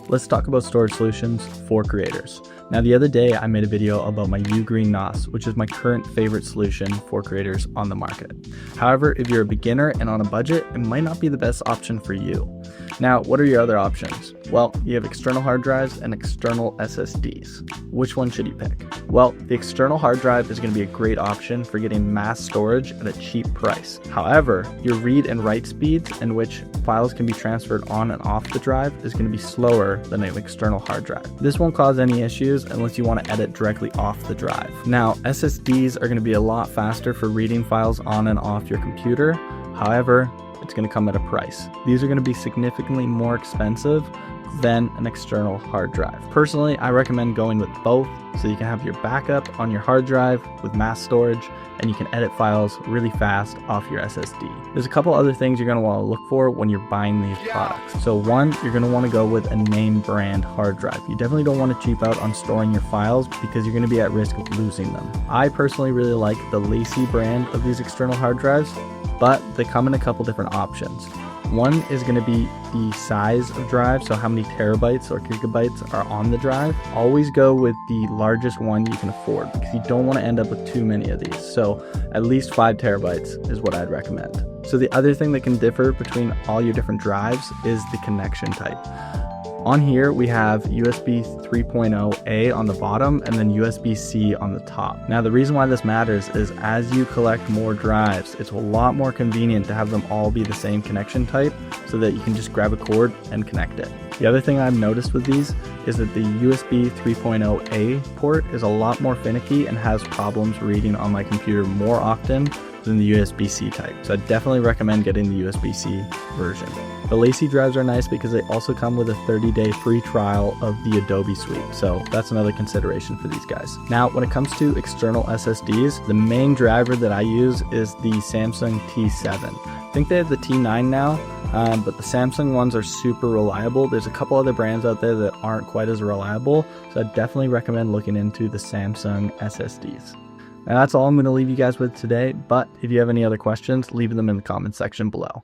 let's talk about storage solutions for creators. Now, the other day I made a video about my Ugreen NOS, which is my current favorite solution for creators on the market. However, if you're a beginner and on a budget, it might not be the best option for you. Now, what are your other options? Well, you have external hard drives and external SSDs. Which one should you pick? Well, the external hard drive is going to be a great option for getting mass storage at a cheap price. However, your read and write speeds in which files can be transferred on and off the drive is going to be slower than an external hard drive. This won't cause any issues unless you want to edit directly off the drive. Now, SSDs are going to be a lot faster for reading files on and off your computer. However, it's going to come at a price. These are going to be significantly more expensive than an external hard drive. Personally, I recommend going with both so you can have your backup on your hard drive with mass storage and you can edit files really fast off your SSD. There's a couple other things you're going to want to look for when you're buying these products. So one, you're going to want to go with a name brand hard drive. You definitely don't want to cheap out on storing your files because you're going to be at risk of losing them. I personally really like the Lacy brand of these external hard drives, but they come in a couple different options. One is going to be the size of drive, so how many terabytes or gigabytes are on the drive. Always go with the largest one you can afford because you don't want to end up with too many of these. So at least 5 terabytes is what I'd recommend. So the other thing that can differ between all your different drives is the connection type. On here, we have USB 3.0A on the bottom and then USB-C on the top. Now, the reason why this matters is as you collect more drives, it's a lot more convenient to have them all be the same connection type so that you can just grab a cord and connect it. The other thing I've noticed with these is that the USB 3.0A port is a lot more finicky and has problems reading on my computer more often than the USB-C type. So I definitely recommend getting the USB-C version. The Lacy drives are nice because they also come with a 30-day free trial of the Adobe suite. So that's another consideration for these guys. Now, when it comes to external SSDs, the main driver that I use is the Samsung T7. I think they have the T9 now, but the Samsung ones are super reliable. There's a couple other brands out there that aren't quite as reliable. So I definitely recommend looking into the Samsung SSDs. And that's all I'm going to leave you guys with today, but if you have any other questions, leave them in the comment section below.